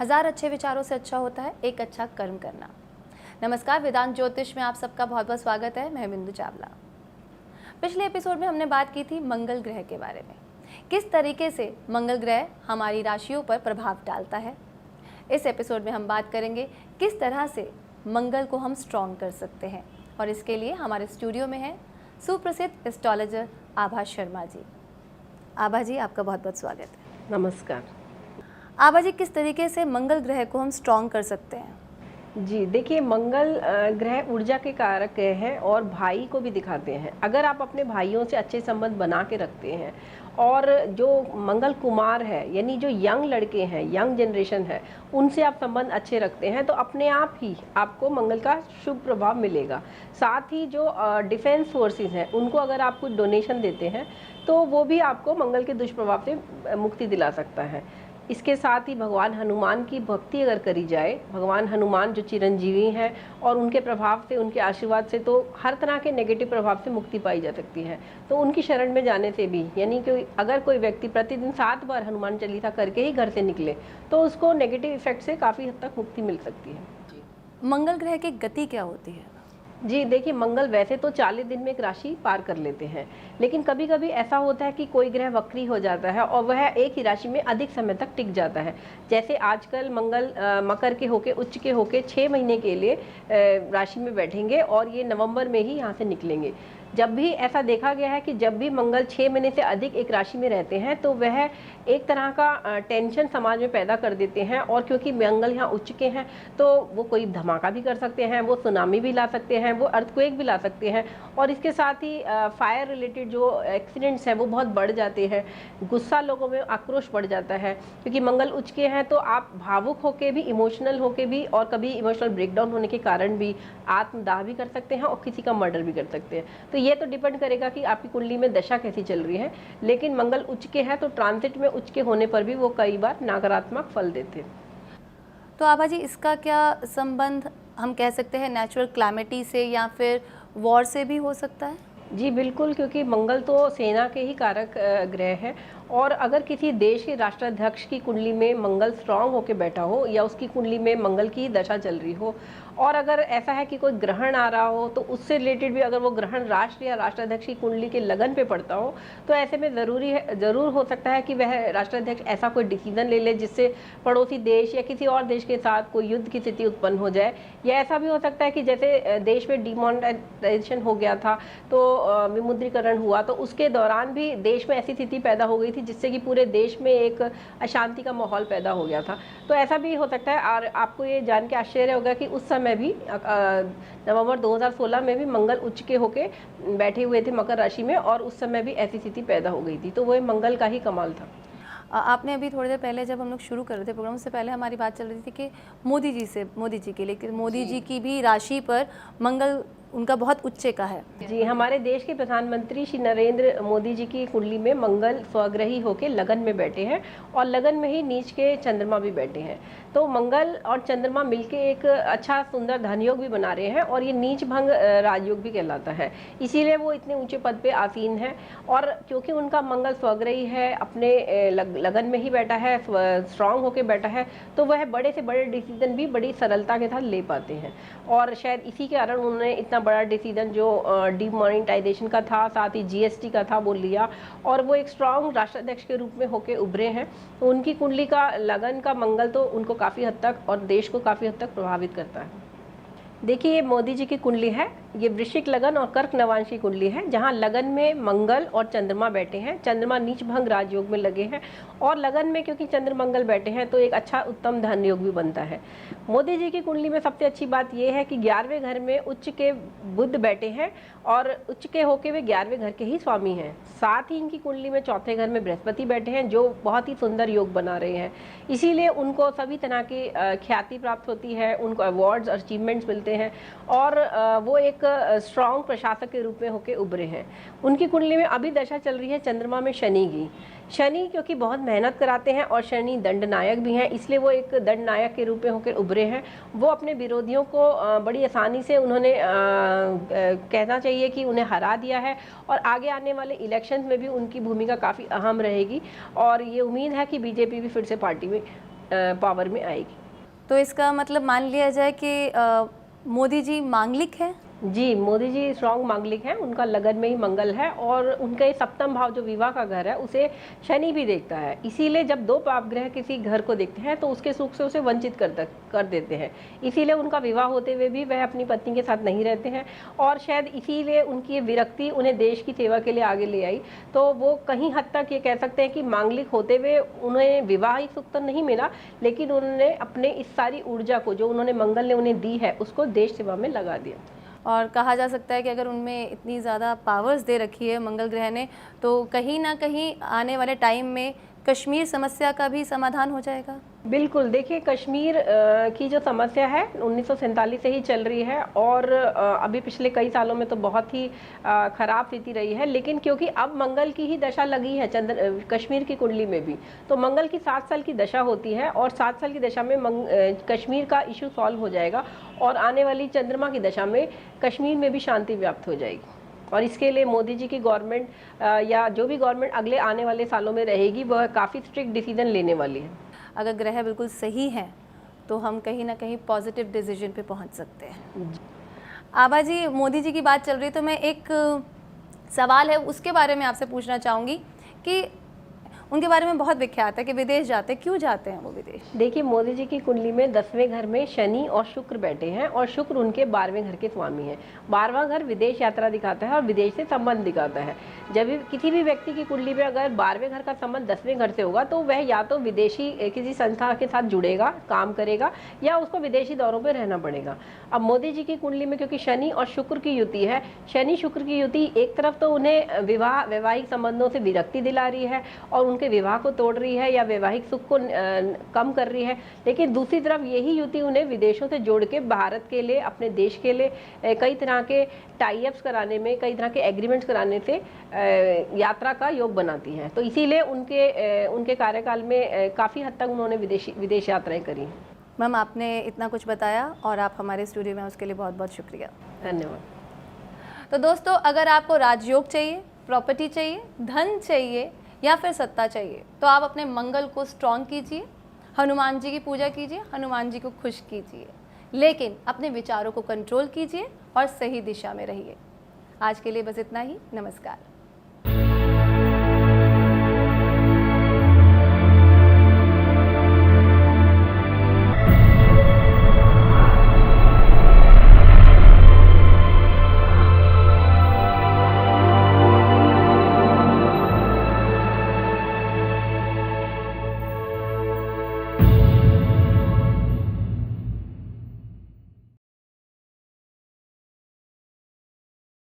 हजार अच्छे विचारों से अच्छा होता है एक अच्छा कर्म करना। नमस्कार, वेदांत ज्योतिष में आप सबका बहुत बहुत स्वागत है। मैं बिंदु चावला। पिछले एपिसोड में हमने बात की थी मंगल ग्रह के बारे में, किस तरीके से मंगल ग्रह हमारी राशियों पर प्रभाव डालता है। इस एपिसोड में हम बात करेंगे किस तरह से मंगल को हम स्ट्रॉन्ग कर सकते हैं, और इसके लिए हमारे स्टूडियो में है सुप्रसिद्ध एस्ट्रोलॉजर आभा शर्मा जी। आभा जी, आपका बहुत बहुत स्वागत है। नमस्कार। आभा जी, किस तरीके से मंगल ग्रह को हम स्ट्रॉन्ग कर सकते हैं? जी देखिए, मंगल ग्रह ऊर्जा के कारक ग्रह हैं और भाई को भी दिखाते हैं। अगर आप अपने भाइयों से अच्छे संबंध बना के रखते हैं और जो मंगल कुमार है यानी जो यंग लड़के हैं, यंग जनरेशन है, उनसे आप संबंध अच्छे रखते हैं तो अपने आप ही आपको मंगल का शुभ प्रभाव मिलेगा। साथ ही जो डिफेंस फोर्सेस हैं उनको अगर आप कुछ डोनेशन देते हैं तो वो भी आपको मंगल के दुष्प्रभाव से मुक्ति दिला सकता है। इसके साथ ही भगवान हनुमान की भक्ति अगर करी जाए, भगवान हनुमान जो चिरंजीवी हैं और उनके प्रभाव से, उनके आशीर्वाद से तो हर तरह के नेगेटिव प्रभाव से मुक्ति पाई जा सकती है। तो उनकी शरण में जाने से भी, यानी कि अगर कोई व्यक्ति प्रतिदिन 7 बार हनुमान चालीसा करके ही घर से निकले तो उसको नेगेटिव इफेक्ट से काफ़ी हद तक मुक्ति मिल सकती है। मंगल ग्रह की गति क्या होती है? जी देखिए, मंगल वैसे तो 40 दिन में एक राशि पार कर लेते हैं, लेकिन कभी कभी ऐसा होता है कि कोई ग्रह वक्री हो जाता है और वह एक ही राशि में अधिक समय तक टिक जाता है। जैसे आजकल मंगल मकर के होके, उच्च के होके 6 महीने के लिए राशि में बैठेंगे और ये नवंबर में ही यहाँ से निकलेंगे। जब भी ऐसा देखा गया है कि जब भी मंगल 6 महीने से अधिक एक राशि में रहते हैं तो वह एक तरह का टेंशन समाज में पैदा कर देते हैं, और क्योंकि मंगल यहाँ उच्च के हैं तो वो कोई धमाका भी कर सकते हैं, वो सुनामी भी ला सकते हैं, वो अर्थक्वेक भी ला सकते हैं, और इसके साथ ही फायर रिलेटेड जो एक्सीडेंट्स हैं वो बहुत बढ़ जाते हैं। गुस्सा लोगों में, आक्रोश बढ़ जाता है, क्योंकि मंगल उच्च के हैं तो आप भावुक होके भी, इमोशनल होके भी, और कभी इमोशनल ब्रेकडाउन होने के कारण भी आत्मदाह भी कर सकते हैं और किसी का मर्डर भी कर सकते हैं। तो ये तो डिपेंड करेगा कि आपकी कुंडली में दशा कैसी चल रही है, लेकिन मंगल उच्च के हैं तो ट्रांजिट में उच्च के होने पर भी वो कई बार नकारात्मक फल देते हैं। तो आभा जी, इसका क्या संबंध हम कह सकते हैं नेचुरल क्लैमिटी से या फिर वॉर से भी हो सकता है? जी बिल्कुल, क्योंकि मंगल तो सेना के ही कारक ग्रह है, और अगर किसी देश के राष्ट्राध्यक्ष की कुंडली में मंगल स्ट्रांग होकर बैठा हो या उसकी कुंडली में मंगल की दशा चल रही हो, और अगर ऐसा है कि कोई ग्रहण आ रहा हो तो उससे रिलेटेड भी अगर वो ग्रहण राष्ट्र या राष्ट्राध्यक्ष की कुंडली के लगन पे पड़ता हो तो ऐसे में ज़रूर हो सकता है कि वह राष्ट्राध्यक्ष ऐसा कोई डिसीजन ले ले जिससे पड़ोसी देश या किसी और देश के साथ कोई युद्ध की स्थिति उत्पन्न हो जाए। या ऐसा भी हो सकता है कि जैसे देश में डिमोनेटाइजेशन हो गया था तो विमुद्रीकरण हुआ, तो उसके दौरान भी देश में ऐसी स्थिति पैदा हो गई थी जिससे कि पूरे देश में एक अशांति का माहौल पैदा हो गया था। तो ऐसा भी हो सकता है। और आपको ये जान के आश्चर्य होगा कि उस समय भी नवंबर 2016 में भी मंगल उच्च के होके बैठे हुए थे मकर राशि में, और उस समय भी ऐसी स्थिति पैदा हो गई थी। तो वो मंगल का ही कमाल था। आपने अभी थोड़ी देर पहले, जब हम लोग शुरू कर रहे थे प्रोग्राम, उससे पहले हमारी बात चल रही थी कि मोदी जी के लिए, मोदी जी की भी राशि पर मंगल उनका बहुत उच्च का है। जी, हमारे देश के प्रधानमंत्री श्री नरेंद्र मोदी जी की कुंडली में मंगल स्वग्रही होके लगन में बैठे हैं, और लगन में ही नीच के चंद्रमा भी बैठे हैं। तो मंगल और चंद्रमा मिलके एक अच्छा सुंदर धनयोग भी बना रहे हैं, और ये नीच भंग राजयोग भी कहलाता है, इसीलिए वो इतने ऊंचे पद पे आसीन है। और क्योंकि उनका मंगल स्वग्रही है, अपने लगन में ही बैठा है, स्ट्रांग होके बैठा है, तो वह बड़े से बड़े डिसीजन भी बड़ी सरलता के साथ ले पाते हैं। और शायद इसी के कारण उन्होंने इतना बड़ा डिसीजन जो डिमोनेटाइजेशन का था, साथ ही जीएसटी का था, वो लिया, और वो एक स्ट्रांग राष्ट्राध्यक्ष के रूप में होके उभरे हैं। तो उनकी कुंडली का लगन का मंगल तो उनको काफ़ी हद तक और देश को काफ़ी हद तक प्रभावित करता है। देखिए, ये मोदी जी की कुंडली है, ये वृश्चिक लगन और कर्क नवांश की कुंडली है, जहां लगन में मंगल और चंद्रमा बैठे हैं। चंद्रमा नीच भंग राजयोग में लगे हैं, और लगन में क्योंकि चंद्र मंगल बैठे हैं तो एक अच्छा उत्तम धन योग भी बनता है। मोदी जी की कुंडली में सबसे अच्छी बात यह है कि 11वें घर में उच्च के बुध बैठे हैं, और उच्च के होके वे 11वें घर के ही स्वामी हैं। साथ ही इनकी कुंडली में 4थे घर में बृहस्पति बैठे हैं, जो बहुत ही सुंदर योग बना रहे हैं। इसीलिए उनको सभी तरह की ख्याति प्राप्त होती है, उनको अवार्ड्स और अचीवमेंट्स मिलते हैं, और वो एक स्ट्रॉन्ग प्रशासक के रूप में होके उभरे हैं। उनकी कुंडली में अभी दशा चल रही है चंद्रमा में शनि की। शनि क्योंकि बहुत मेहनत कराते हैं और शनि दंडनायक भी हैं, इसलिए वो एक दंडनायक के रूप में होकर उभरे हैं। वो अपने विरोधियों को बड़ी आसानी से उन्होंने कहना चाहिए कि उन्हें हरा दिया है, और आगे आने वाले इलेक्शंस में भी उनकी भूमिका काफ़ी अहम रहेगी। और ये उम्मीद है कि बीजेपी भी फिर से पार्टी में पावर में आएगी। तो इसका मतलब मान लिया जाए कि मोदी जी मांगलिक हैं? जी, मोदी जी स्ट्रॉन्ग मांगलिक हैं, उनका लगन में ही मंगल है और उनका सप्तम भाव जो विवाह का घर है उसे शनि भी देखता है। इसीलिए जब दो पाप ग्रह किसी घर को देखते हैं तो उसके सुख से उसे वंचित कर देते हैं। इसीलिए उनका विवाह होते हुए भी वह अपनी पत्नी के साथ नहीं रहते हैं और शायद इसीलिए उनकी ये विरक्ति उन्हें देश की सेवा के लिए आगे ले आई। तो वो कहीं हद तक ये कह सकते हैं कि मांगलिक होते हुए उन्हें विवाहिक सुख तो नहीं मिला, लेकिन उन्होंने अपने इस सारी ऊर्जा को जो उन्होंने मंगल ने उन्हें दी है उसको देश सेवा में लगा दिया। और कहा जा सकता है कि अगर उनमें इतनी ज़्यादा पावर्स दे रखी है मंगल ग्रह ने, तो कहीं ना कहीं आने वाले टाइम में कश्मीर समस्या का भी समाधान हो जाएगा। बिल्कुल, देखिए कश्मीर की जो समस्या है 1947 से ही चल रही है और अभी पिछले कई सालों में तो बहुत ही खराब स्थिति रही है, लेकिन क्योंकि अब मंगल की ही दशा लगी है कश्मीर की कुंडली में भी, तो मंगल की 7 साल की दशा होती है और 7 साल की दशा में कश्मीर का इशू सॉल्व हो जाएगा और आने वाली चंद्रमा की दशा में कश्मीर में भी शांति व्याप्त हो जाएगी। और इसके लिए मोदी जी की गवर्नमेंट या जो भी गवर्नमेंट अगले आने वाले सालों में रहेगी वह काफ़ी स्ट्रिक्ट डिसीजन लेने वाली है। अगर ग्रह बिल्कुल सही है तो हम कहीं ना कहीं पॉजिटिव डिसीजन पे पहुंच सकते हैं। आभा जी, मोदी जी की बात चल रही तो मैं एक सवाल है उसके बारे में आपसे पूछना चाहूँगी कि उनके बारे में बहुत विख्यात है कि विदेश जाते, क्यों जाते हैं वो विदेश? देखिए मोदी जी की कुंडली में 10वें घर में शनि और शुक्र बैठे हैं और शुक्र उनके 12वें घर के स्वामी हैं। 12वां घर विदेश यात्रा दिखाता है और विदेश से संबंध दिखाता है। जब भी किसी भी व्यक्ति की कुंडली में अगर 12वें घर का संबंध 10वें घर से होगा तो वह या तो विदेशी किसी संस्था के साथ जुड़ेगा, काम करेगा, या उसको विदेशी दौरों पर रहना पड़ेगा। अब मोदी जी की कुंडली में क्योंकि शनि और शुक्र की युति है, शनि शुक्र की युति एक तरफ तो उन्हें वैवाहिक संबंधों से विरक्ति दिला रही है और उनके विवाह को तोड़ रही है या वैवाहिक सुख को कम कर रही है, लेकिन दूसरी तरफ यही युति उन्हें विदेशों से जोड़ के भारत के लिए, अपने देश के लिए कई तरह के टाई अप्स कराने में, कई तरह के एग्रीमेंट्स कराने से यात्रा का योग बनाती है। तो इसीलिए उनके कार्यकाल में काफ़ी हद तक उन्होंने विदेश यात्राएं करी। मैम, आपने इतना कुछ बताया और आप हमारे स्टूडियो में उसके लिए बहुत बहुत शुक्रिया। धन्यवाद। तो दोस्तों, अगर आपको राजयोग चाहिए, प्रॉपर्टी चाहिए, धन चाहिए या फिर सत्ता चाहिए तो आप अपने मंगल को स्ट्रॉन्ग कीजिए, हनुमान जी की पूजा कीजिए, हनुमान जी को खुश कीजिए, लेकिन अपने विचारों को कंट्रोल कीजिए और सही दिशा में रहिए। आज के लिए बस इतना ही। नमस्कार।